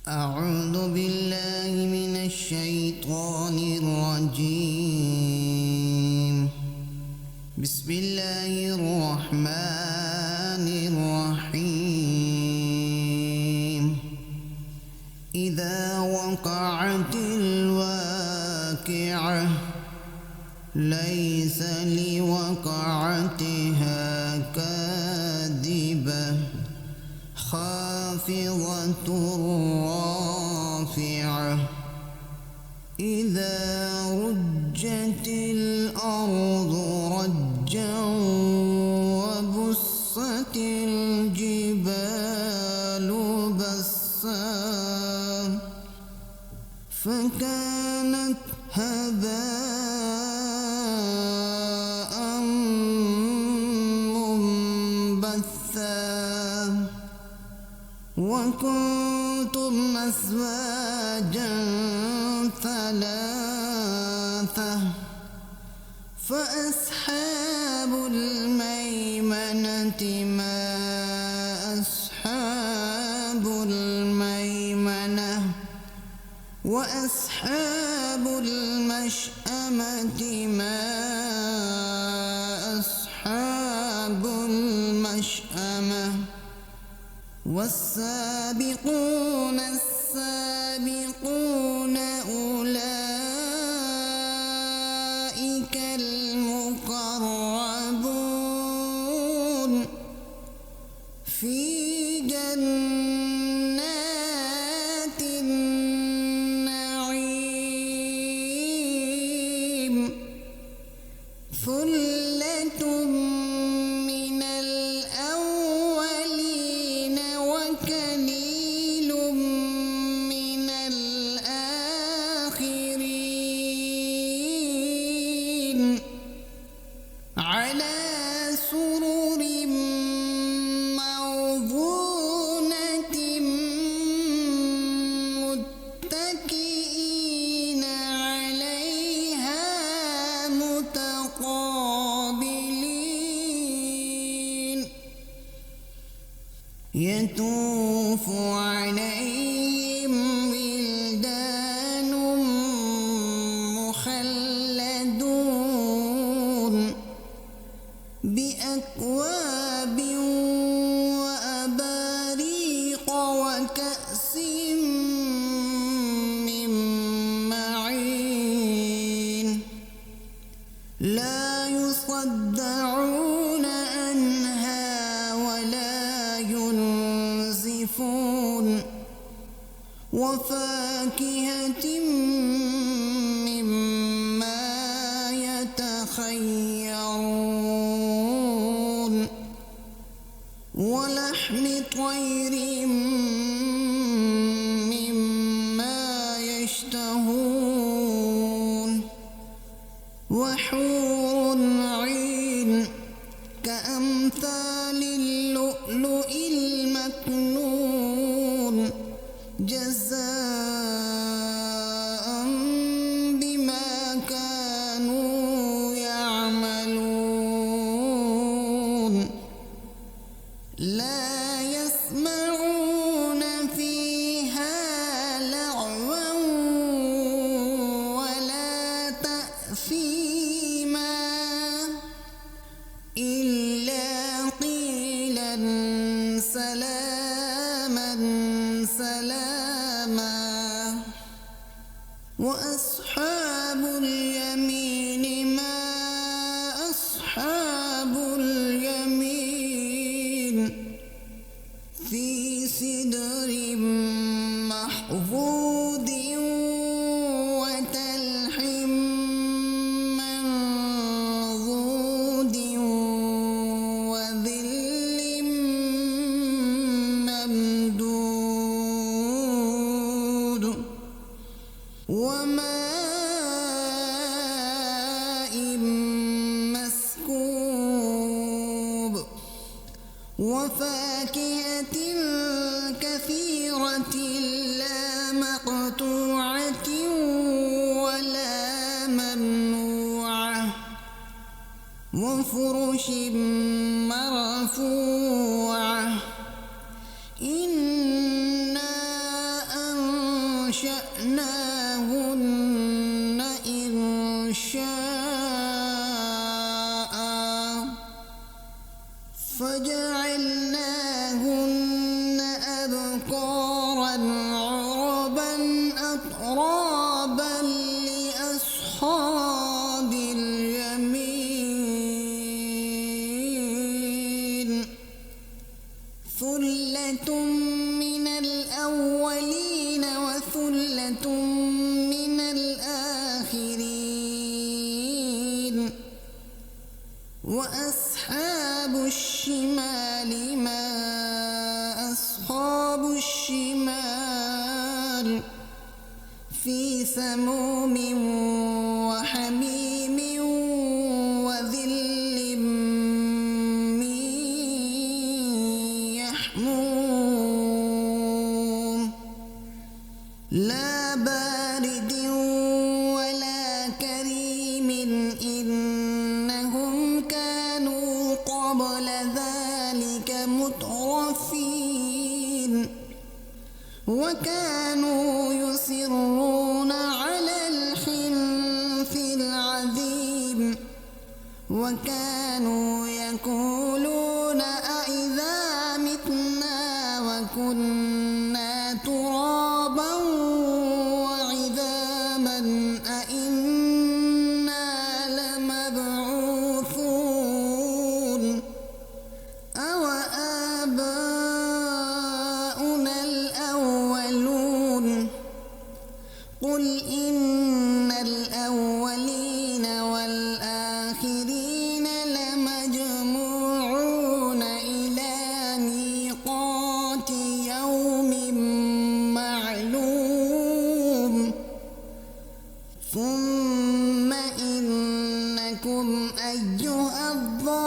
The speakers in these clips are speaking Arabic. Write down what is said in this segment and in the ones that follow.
أعوذ بالله من الشيطان الرجيم. بسم الله الرحمن الرحيم. إذا وقعت الواقعة ليس لوقعتها كاذبة خافضة رافعة إذا رجت الأرض رجا وبست الجبال بسا فكانت هباء منبثا وكنتم أزواجا ثلاثة فأصحاب الميمنة ما أصحاب الميمنة وأصحاب المشأمة ما أصحاب المشأمة والسابقون السابقون أولئك المقربون في جنات النعيم ثلة من الأولين وقليل من الآخرين على سرر موضونة متكئين عليها متقابلين يطوف عليهم ولدان مخلدون بأكواب وأباريق وكأس من معين لا يصدعون عنها ولا ينزفون وفاكهة مما يتخيرون ولحم طير مما يشتهون وحور عين كأمثال اللؤلؤ المكنون جزاء بما كانوا يعملون لا يسمعون فيها لغوا ولا تأثيما إلا قيلا سلاما سلاما وأصحاب اليمين ما أصحاب اليمين في سدر محفوظ وتلح منضود وظل ممدود وماء مسكوب وفاكهة كثيرة لا مقطوعة ولا ممنوعة وفرش مرفوعة إنا أنشأناهن إنشاء فجعلناهن أبكارا عربا أترابا لأصحاب اليمين ثلة من الأولين وثلة من الآخرين وأصحاب الشمال ما أصحاب الشمال في سموم وحميم وظل من يحموم لا بارد ولا كريم إنهم كانوا قبل ذلك مترفين وكانوا يصرون على الحنث العظيم وكانوا يقولون أإذا متنا وكنا ترابا وعظاما أإنا لمبعوثون أو آباؤنا الأولون قل إن الأولين والآخرين لمجموعون إلى ميقات يوم معلوم ثم إنكم أيها الضالون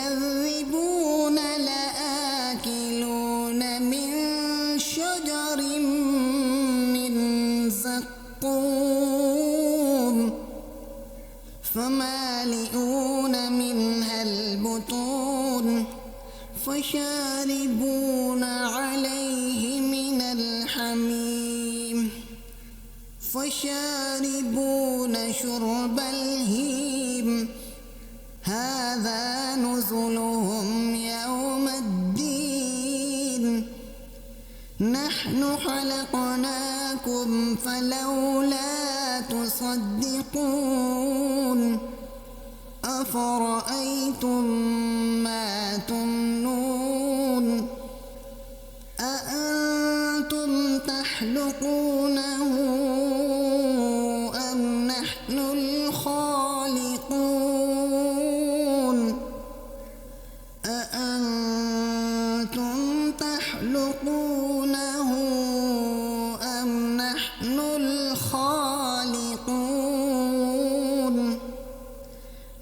المكذبون لآكلون من شجر من زقوم فمالئون منها البطون فشاربون عليه من الحميم فشاربون شرب الهيم هذا نزلهم يوم الدين نحن خلقناكم فلولا تصدقون أفرأيتم ما تمنون أأنتم تخلقونه أم نحن الخالقون أأنتم تخلقونه أم نحن الخالقون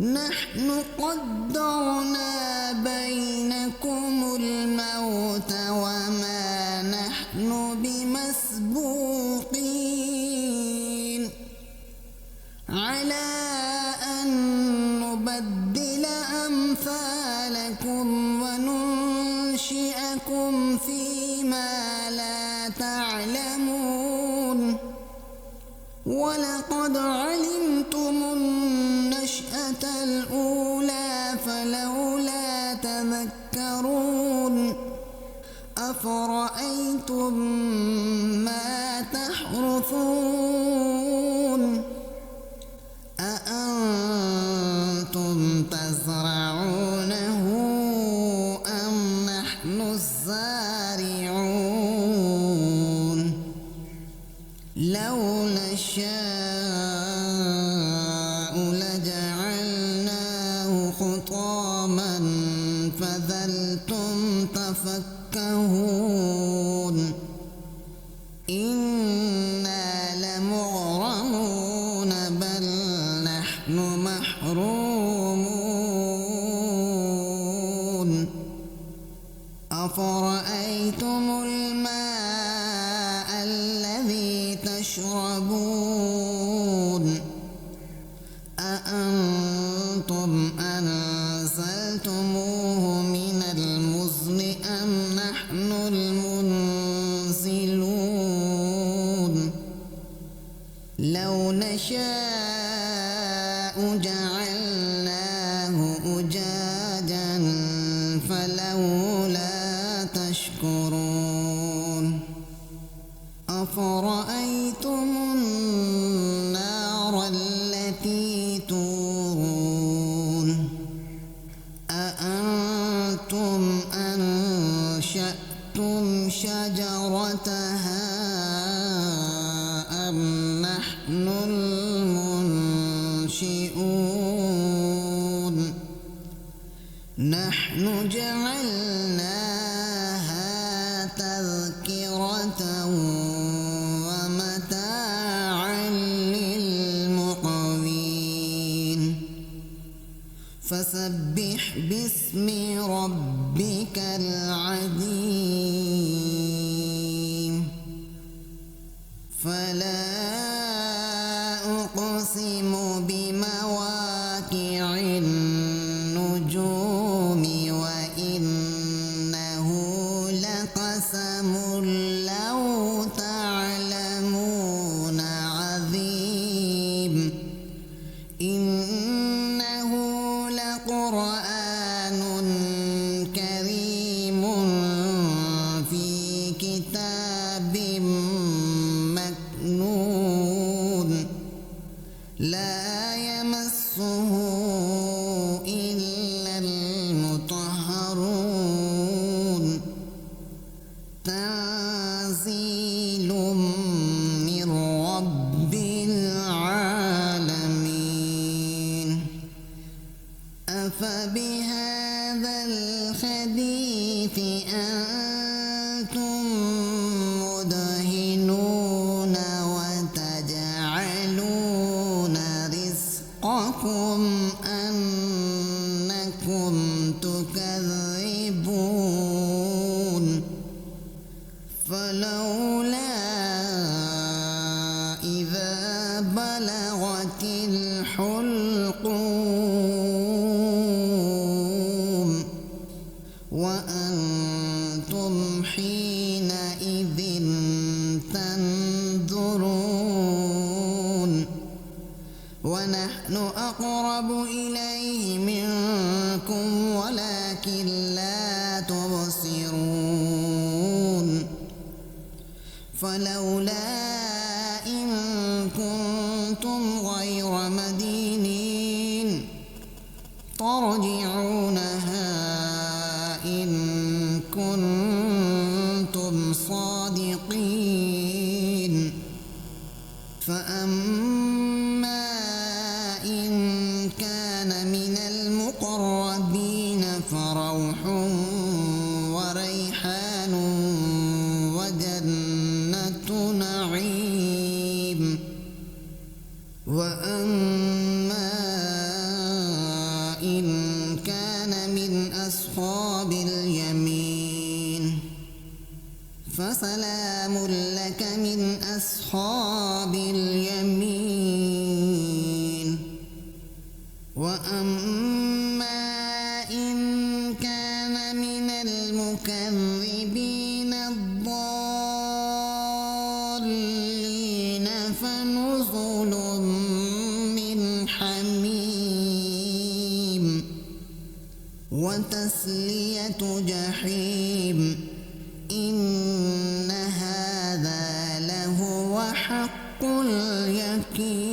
نحن قدرنا بينكم الموت وما نحن بمسبوقين على أن نبدل أمثالكم وننشئكم فيما لا تعلمون ولقد علمتم النشأة الأولى فلولا تذكرون أفرأيتم ما تحرثون أأنتم تزرعونه أم نحن الزارعون لو نشاء لجعلناه حطاما فظلتم تفكهون إنا لمغرمون بل نحن محرومون أفرأيتم الماء الذي تشربون أأنتم أنزلتموه من المزن أم نحن المنزلون نشاء جعلناه أجاجا فلولا تشكرون أفرأيتم النار التي تورون أأنتم أنشأتم شجرتها أم نحن المنشئون نحن جعلناها تذكرة ومتاعا للمقوين فسبح باسم ربك العظيم فلا أقسم بمواقع النجوم وإنه لقسم لو تعلمون عظيم إنه لقرآن كريم في كتاب مكنون لا يمسه إلا المطهرون تنزيل من رب العالمين أفبهذا الحديث أنتم مدهنون وتجعلون رزقكم أنكم تكذبون فلولا إذا بلغت الحلقوم وأنتم حينئذ تنظرون ونحن أقرب إليه منكم ولكن لا تبصرون فلولا إن كنتم غير مدينين ترجعونها إن كنتم صادقين فأما إن كان من المقربين فروح وريحان وجنة نعيم وأما إن كان من أصحاب اليمين فسلام لك من أصحاب اليمين وأما إن كان من المكذبين الضالين فنزل من حميم وتسلية جحيم إن هذا لهو حق اليقين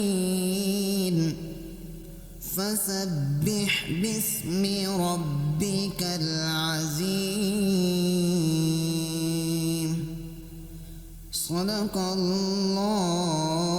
فسبح باسم ربك العظيم صدق الله